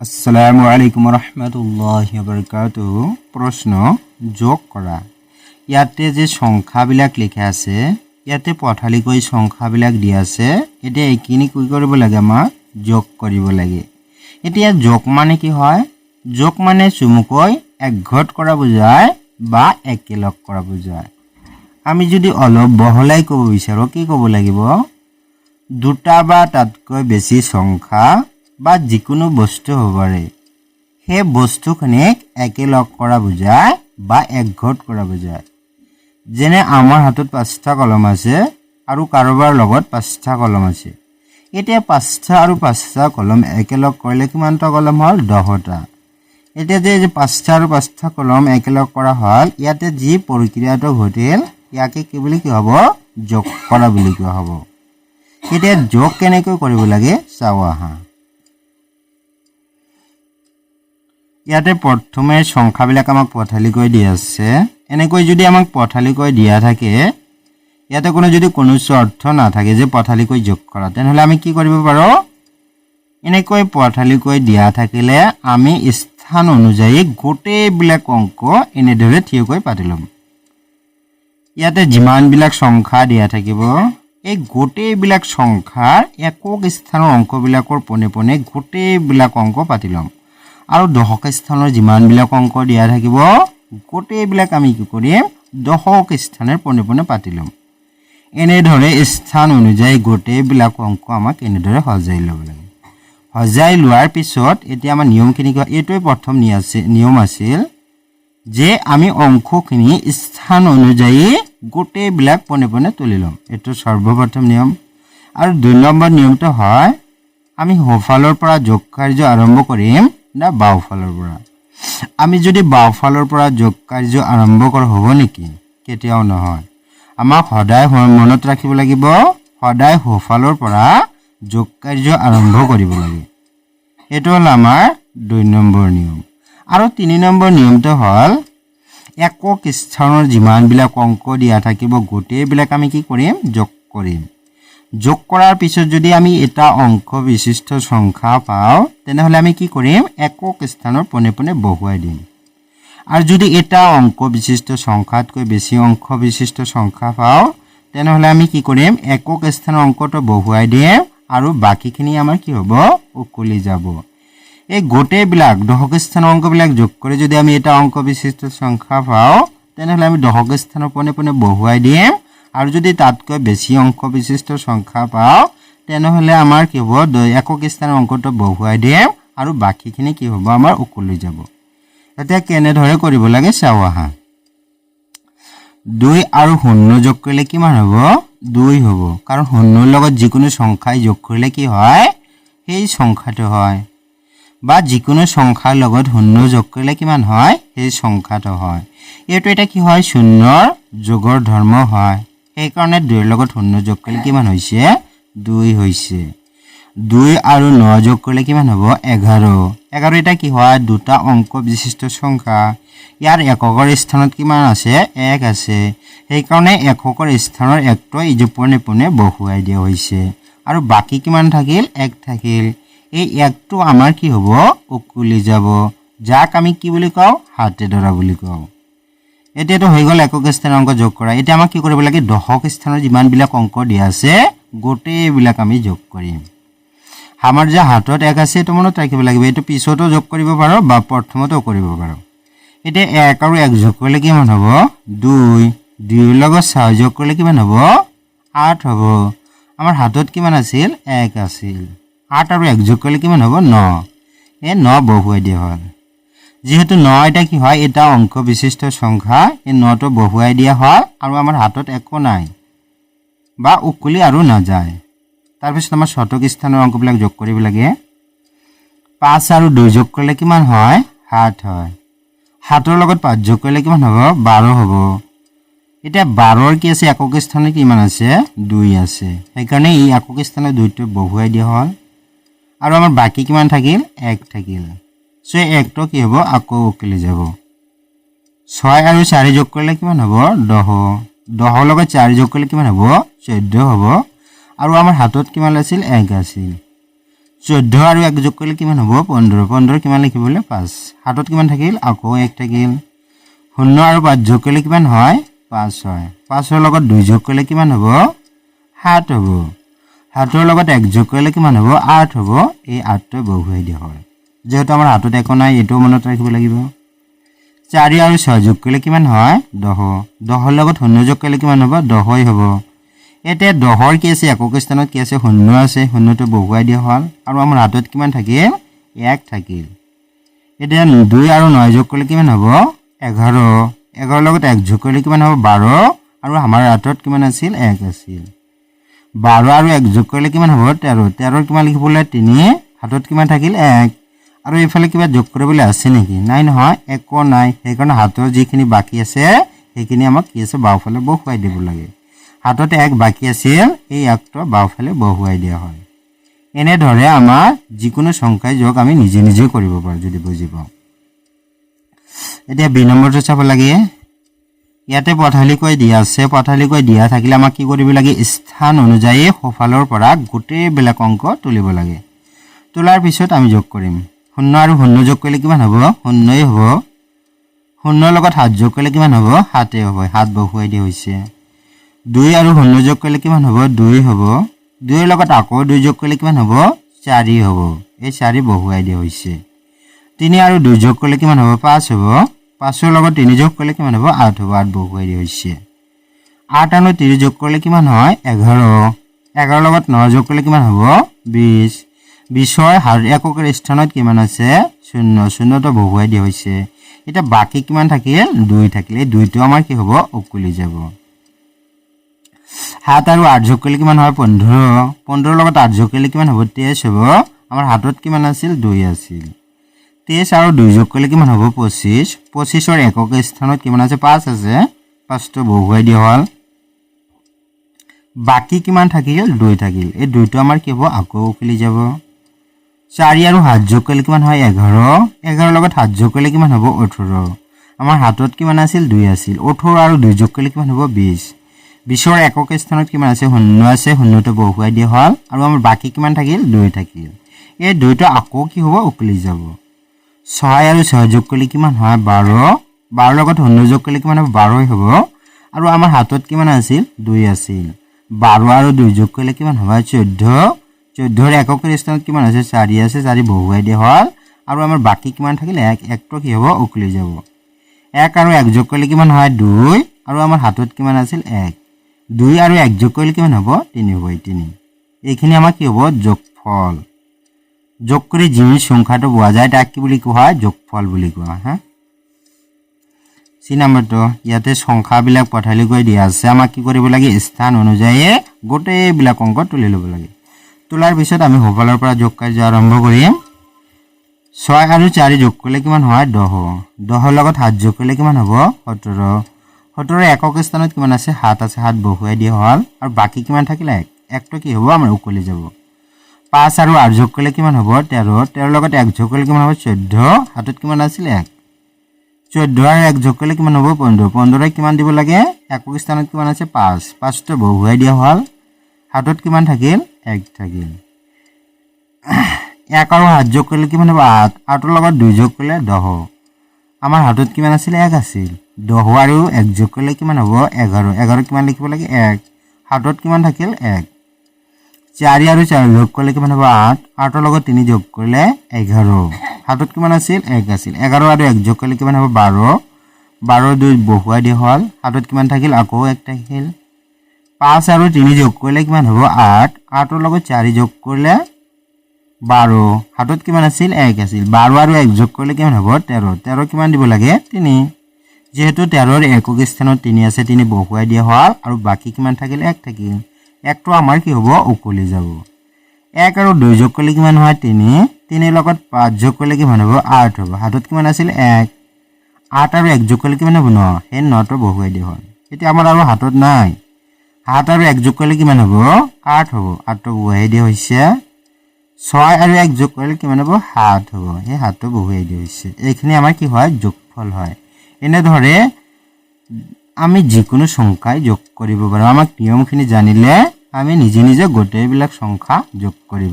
আসসালামু আলাইকুম ৰহমতুল্লাহি বাৰাকাতুহু। প্ৰশ্ন যোগ কৰা। ইয়াতে যে সংখ্যাবিলাক লিখা আছে, ইয়াতে পঠালিকৈ সংখ্যাবিলাক দিয়া আছে। এতিয়া এইখিনি কি কৰিব লাগে? আমাক যোগ কৰিব লাগে। এতিয়া যোগ মানে কি হয়? যোগ মানে চমুকৈ একঘট কৰা বুজায় বা একেলগ কৰা বুজায়। আমি যদি অলপ বহলাই ক'ব বিচাৰোঁ কি ক'ব লাগিব? দুটা বা তাতকৈ বেছি সংখ্যা বা যিকোনো বস্তু হ'ব পাৰে, সেই বস্তুখিনিক একেলগ কৰা বুজায় বা একঘট কৰা বুজায়। যেনে আমাৰ হাতত 5টা কলম আছে আৰু কাৰোবাৰ লগত 5টা কলম আছে। এতিয়া 5টা আৰু 5টা কলম একেলগ কৰিলে কিমানটা কলম হ'ল? 10টা। এতিয়া যে 5টা আৰু 5টা কলম একেলগ কৰা হ'ল, ইয়াতে যি প্ৰক্ৰিয়াটো ঘটিল ইয়াকে কি বুলি কি হ'ব? যোগ কৰা বুলি কোৱা হ'ব। এতিয়া যোগ কেনেকৈ কৰিব লাগে চাওঁ আহা। ইয়াতে প্ৰথমে সংখ্যাবিলাক আমাক পঠালিকৈ দিয়া আছে। এনেকৈ যদি আমাক পঠালিকৈ দিয়া থাকে, ইয়াতে যদি কোনো অৰ্থ নাথাকে যে পঠালিকৈ যোগ কৰা, তেনেহ'লে আমি কি কৰিব পাৰোঁ? এনেকৈ পঠালিকৈ দিয়া থাকিলে আমি স্থান অনুযায়ী গোটেইবিলাক অংক এনেদৰে থিয়কৈ পাতি ল'ম। ইয়াতে যিমানবিলাক সংখ্যা দিয়া থাকিব, এই গোটেইবিলাক সংখ্যাৰ একক স্থানৰ অংকবিলাকৰ পোনে পোনে গোটেইবিলাক অংক পাতি ল'ম। আৰু দশক স্থানৰ যিমানবিলাক অংক দিয়া থাকিব, গোটেইবিলাক আমি কি কৰিম? দশক স্থানৰ পোনে পোনে পাতি ল'ম। এনেদৰে স্থান অনুযায়ী গোটেইবিলাক অংক আমাক এনেদৰে সজাই ল'ব লাগে। সজাই লোৱাৰ পিছত এতিয়া আমাৰ নিয়মখিনি কি? এইটোৱে প্ৰথম নিয়ম আছিল যে আমি অংকখিনি স্থান অনুযায়ী গোটেইবিলাক পোনে পোনে তুলি ল'ম। এইটো সৰ্বপ্ৰথম নিয়ম। আৰু 2 নম্বৰ নিয়মটো হয় আমি সোঁফালৰ পৰা যোগ কাৰ্য আৰম্ভ কৰিম না বাওঁফালৰ পৰা? আমি যদি বাওঁফালৰ পৰা যোগ কাৰ্য আৰম্ভ কৰোঁ হ'ব নেকি? কেতিয়াও নহয়। আমাক সদায় মনত ৰাখিব লাগিব, সদায় সোঁফালৰ পৰা যোগ কাৰ্য আৰম্ভ কৰিব লাগে। এইটো হ'ল আমাৰ 2 নম্বৰ নিয়ম। আৰু 3 নম্বৰ নিয়মটো হ'ল একক স্থানৰ যিমানবিলাক অংক দিয়া থাকিব গোটেইবিলাক আমি কি কৰিম? যোগ কৰিম। যোগ কৰাৰ পিছত যদি আমি এটা অংক বিশিষ্ট সংখ্যা পাওঁ, তেনেহ'লে আমি কি কৰিম? একক স্থানৰ পোনে পোনে বহুৱাই দিম। আৰু যদি এটা অংক বিশিষ্ট সংখ্যাতকৈ বেছি অংক বিশিষ্ট সংখ্যা পাওঁ, তেনেহ'লে আমি কি কৰিম? একক স্থানৰ অংকটো বহুৱাই দিম আৰু বাকীখিনি আমাৰ কি হ'ব? উকলি যাব। এই গোটেইবিলাক দশক স্থানৰ অংকবিলাক যোগ কৰি যদি আমি এটা অংক বিশিষ্ট সংখ্যা পাওঁ, তেনেহ'লে আমি দশক স্থানৰ পোনে পোনে বহুৱাই দিম। আৰু যদি তাতকৈ বেছি অংক বিশিষ্ট সংখ্যা পাওঁ, তেনেহ'লে আমাৰ কি হ'ব? একক স্থানৰ অংকটো বহুৱাই দিম আৰু বাকীখিনি কি হ'ব? আমাৰ উকলি যাব। এতিয়া কেনেদৰে কৰিব লাগে চাওঁ আহা। 2 আৰু 0 যোগ কৰিলে কিমান হ'ব? 2 হ'ব। কাৰণ 0ৰ লগত যিকোনো সংখ্যাই যোগ কৰিলে কি হয়? সেই সংখ্যাটো হয়। বা যিকোনো সংখ্যাৰ লগত 0 যোগ কৰিলে কিমান হয়? সেই সংখ্যাটো হয়। এইটো এটা কি হয়? শূন্যৰ যোগৰ ধৰ্ম হয়। সেইকাৰণে 2ৰ লগত 0 যোগ কৰিলে কিমান হৈছে? 2 হৈছে। 2 আৰু 9 যোগ কৰিলে কিমান হ'ব? 11। 11 এটা কি হয়? দুটা অংক বিশিষ্ট সংখ্যা। ইয়াৰ এককৰ স্থানত কিমান আছে? 1 আছে। সেইকাৰণে এককৰ স্থানৰ 1টো এই যে পোনে পোনে বহুৱাই দিয়া হৈছে। আৰু বাকী কিমান থাকিল? 1 থাকিল। এই 1টো আমাৰ কি হ'ব? উকলি যাব। যাক আমি কি বুলি কওঁ? হাতে ধৰা বুলি কওঁ। এতিয়াতো হৈ গ'ল একক স্থানৰ অংক যোগ কৰা। এতিয়া আমাক কি কৰিব লাগে? দশক স্থানৰ যিমানবিলাক অংক দিয়া আছে গোটেইবিলাক আমি যোগ কৰিম। আমাৰ যে হাতত 1 আছে এইটো মনত ৰাখিব লাগিব। এইটো পিছতো যোগ কৰিব পাৰোঁ বা প্ৰথমতো কৰিব পাৰোঁ। এতিয়া 1 আৰু 1 যোগ কৰিলে কিমান হ'ব? 2। 2ৰ লগত 6 যোগ কৰিলে কিমান হ'ব? 8 হ'ব। আমাৰ হাতত কিমান আছিল? 1 আছিল। 8 আৰু 1 যোগ কৰিলে কিমান হ'ব? 9। এই 9 বহুৱাই দিয়া হ'ল। যিহেতু 9 এটা কি হয়? এটা অংক বিশিষ্ট সংখ্যা। এই 9টো বহুৱাই দিয়া হয় আৰু আমাৰ হাতত একো নাই বা উকলি আৰু নাযায়। তাৰপিছত আমাৰ শতক স্থানৰ অংকবিলাক যোগ কৰিব লাগে। 5 আৰু 2 যোগ কৰিলে কিমান হয়? 7 হয়। 7ৰ লগত 5 যোগ কৰিলে কিমান হ'ব? 12 হ'ব। এতিয়া 12ৰ কি আছে? একক স্থানত কিমান আছে? 2 আছে। সেইকাৰণে এই একক স্থানত 2টো বহুৱাই দিয়া হ'ল। আৰু আমাৰ বাকী কিমান থাকিল? 1 থাকিল। চ' 1টো কি হ'ব? আকৌ উকলি যাব। 6 আৰু 4 যোগ কৰিলে কিমান হ'ব? 10। 10ৰ লগত 4 যোগ কৰিলে কিমান হ'ব? 14 হ'ব। আৰু আমাৰ হাতত কিমান আছিল? 1 আছিল। 14 আৰু 1 যোগ কৰিলে কিমান হ'ব 15 15 কিমান লিখিবলৈ 5 হাতত কিমান থাকিল আকৌ 1 থাকিল 0 আৰু 5 যোগ কৰিলে কিমান হয় 5 হয় 5 ৰ লগত 2 যোগ কৰিলে কিমান হ'ব 7 হ'ব 7 ৰ লগত 1 যোগ কৰিলে কিমান হ'ব 8 হ'ব এই 8টো বহুৱাই দিয়া হয় যেহেতু আমাৰ হাতত একো নাই এটো মনত ৰাখিব লাগিব 4 আৰু 6 যোগ কৰিলে কিমান হয় 10 10 ৰ লগত 0 যোগ কৰিলে কিমান হ'ব 10 হ'ব এতিয়া 10 ৰ কি আছে একক স্থানত কি আছে 0 আছে 0টো বহুৱাই দিয়া হ'ল আৰু আমাৰ হাতত কিমান থাকিল 1 থাকিল এতিয়া 2 আৰু 9 যোগ কৰিলে কিমান হ'ব 11 11 ৰ লগত 1 যোগ কৰিলে কিমান হ'ব 12 আৰু আমাৰ হাতত কিমান আছিল 1 আছিল 12 আৰু 1 যোগ কৰিলে কিমান হ'ব 13 13 কিমান লিখিবলৈ 3 হাতত কিমান থাকিল 1 আৰু এইফালে কিবা যোগ কৰিবলৈ আছে নেকি নাই নহয় একো নাই সেইকাৰণে হাতৰ যিখিনি বাকি আছে সেইখিনি আমাক কি আছে বাওফালে বহুৱাই দিব লাগে হাতত 1 বাকি আছিল এই 1টো বাওফালে বহুৱাই দিয়া হয় এনে ধৰে আমাৰ যিকোনো সংখ্যাই যোগ আমি নিজে নিজে কৰিব পাৰো যদি বুজি পাওঁ এতিয়া বি নম্বৰটো চাব লাগে ইয়াতে পথালিকৈ দিয়া আছে পথালিকৈ দিয়া থাকিলে আমাক কি কৰিব লাগে স্থান অনুযায়ী সোঁফালৰ পৰা গোটেইবিলাক অংক তুলিব লাগে তোলাৰ পিছত আমি যোগ কৰিম 0 আৰু 0 যোগ কৰিলে কিমান হ'ব 0ই হ'ব 0 ৰ লগত 7 যোগ কৰিলে কিমান হ'ব 7 হ'ব 7 বহুৱাই দিয়া হৈছে 2 আৰু 0 যোগ কৰিলে কিমান হ'ব 2 হ'ব 2 ৰ লগত আকৌ 2 যোগ কৰিলে কিমান হ'ব 4 হ'ব এই 4 বহুৱাই দিয়া হৈছে 3 আৰু 2 যোগ কৰিলে কিমান হ'ব 5 হ'ব 5 ৰ লগত 3 যোগ কৰিলে কিমান হ'ব 8 হ'ব 8 বহুৱাই দিয়া হৈছে 8 আৰু 3 যোগ কৰিলে কিমান হয় 11 11 ৰ লগত 9 যোগ কৰিলে কিমান হ'ব 20 20ৰ হাত এককৰ স্থানত কিমান আছে 0 0টো বহুৱাই দিয়া হৈছে এটা বাকি কিমান থাকিল 2 থাকিল এই 2টো আমাৰ কি হ'ব উকলি যাব 7 আৰু 8 যোগ কৰিলে কিমান হয় 15 15 ৰ লগত 8 যোগ কৰিলে কিমান হ'ব 23 হ'ব আমাৰ হাতত কিমান আছিল 2 আছিল 23 আৰু 2 যোগ কৰিলে কিমান হ'ব 25 25ৰ একক স্থানত কিমান আছে 5 আছে 5টো বহুৱাই দিয়া হ'ল বাকি কিমান থাকিল 2 থাকিল এই 2টো আমাৰ কি হ'ব আকৌ উকলি যাব 4 আৰু 7 যোগ কৰিলে কিমান হয় 11 11 ৰ লগত 7 যোগ কৰিলে কিমান হ'ব 18 আমাৰ হাতত কিমান আছিল 2 আছিল 18 আৰু 2 যোগ কৰিলে কিমান হ'ব 20 20ৰ একক স্থানত কিমান আছে 0 আছে 0টো বহুৱাই দিয়া হ'ল আৰু আমাৰ বাকি কিমান থাকিল 2 থাকিল এই 2টো আকৌ কি হ'ব উকলি যাব 6 আৰু 6 যোগ কৰিলে কিমান হয় 12 12 ৰ লগত 0 যোগ কৰিলে কিমান হ'ব 12 হ'ব আৰু আমাৰ হাতত কিমান আছিল 2 আছিল 12 আৰু 2 যোগ কৰিলে কিমান হ'ব 14 14ৰ একক স্থানত কিমান আছে 4 আছে 4 বহুৱাই দিয়া হ'ল আৰু আমাৰ বাকি কিমান থাকিল 1 1টো কি হ'ব উকলি যাব 1 আৰু 1 যোগ কৰিলে কিমান হয় 2 আৰু আমাৰ হাতত কিমান আছিল 1 2 আৰু 1 যোগ কৰিলে কিমান হ'ব 3 হ'ব 3 এইখিনি আমাৰ কি হ'ব যোগফল যোগ কৰি যি সংখ্যাটো পোৱা যায় তাক কি বুলি কোৱা হয় যোগফল বুলি কোৱা হা সি নম্বৰটো ইয়াতে সংখ্যাবিলাক পথালিকৈ দিয়া আছে আমাক কি কৰিব লাগে স্থান অনুযায়ী গোটেইবিলাক অংক তুলি ল'ব লাগে তোলাৰ পিছত আমি সোঁফালৰ পৰা যোগ কাৰ্য আৰম্ভ কৰিম 6 আৰু 4 যোগ কৰিলে কিমান হয় 10 10ৰ লগত 7 যোগ কৰিলে কিমান হ'ব 17 17ৰ একক স্থানত কিমান আছে 7 আছে 7 বহুৱাই দিয়া হ'ল আৰু বাকি কিমান থাকিল 1 1টো কি হ'ব আমাৰ উকলি যাব 5 আৰু 8 যোগ কৰিলে কিমান হ'ব 13 13ৰ লগত 1 যোগ কৰিলে কিমান হ'ব 14 হাতত কিমান আছিল 1 14 আৰু 1 যোগ কৰিলে কিমান হ'ব 15 15ৰ কিমান দিব লাগে একক স্থানত কিমান আছে 5 5টো বহুৱাই দিয়া হ'ল হাতত কিমান থাকিল 1 থাকিল 1 আৰু 7 যোগ কৰিলে কিমান হ'ব 8 8ৰ লগত 2 যোগ কৰিলে 10 আমাৰ হাতত কিমান আছিল 1 আছিল 10 আৰু 1 যোগ কৰিলে কিমান হ'ব 11 11 কিমান লিখিব লাগে 1 হাতত কিমান থাকিল 1 4 আৰু 4 যোগ কৰিলে কিমান হ'ব 8 8ৰ লগত 3 যোগ কৰিলে 11 হাতত কিমান আছিল 1 আছিল 11 আৰু 1 যোগ কৰিলে কিমান হ'ব 12 12 2 বহুৱাই দিয়া হ'ল হাতত কিমান থাকিল আকৌ 1 থাকিল 5 আৰু 3 যোগ কৰিলে কিমান হ'ব 8 8ৰ লগত 4 যোগ কৰিলে 12 হাতত কিমান আছিল 1 আছিল 12 আৰু 1 যোগ কৰিলে কিমান হ'ব 13 13 কিমান দিব লাগে 3 যেহেতু 13ৰ একক স্থানত 3 আছে 3 বহুৱাই দিয়া হ'ল আৰু বাকি কিমান থাকিল 1 থাকিল 1টো আমাৰ কি হ'ব উকলি যাব 1 আৰু 2 যোগ কৰিলে কিমান হয় 3 3ৰ লগত 5 যোগ কৰিলে কিমান হ'ব 8 হ'ব হাতত কিমান আছিল 1 8 আৰু 1 যোগ কৰিলে কিমান হ'ব 9 এই 9টো বহুৱাই দিয়া হ'ল এতিয়া আমাৰ আৰু হাতত নাই 7 আৰু 1 যোগ কৰিলে কিমান হ'ব 8 হ'ব 8টো বহুৱাই দিয়া হৈছে 6 আৰু 1 যোগ কৰিলে কিমান হ'ব 7 হ'ব এই 7টো বহুৱাই দিয়া হৈছে এইখিনি আমাৰ কি হয় যোগফল হয় এনে ধৰে আমি যিকোনো সংখ্যাই যোগ কৰিব পাৰো আমাক নিয়মখিনি জানিলে আমি নিজে নিজে গোটেইবিলাক সংখ্যা যোগ কৰিব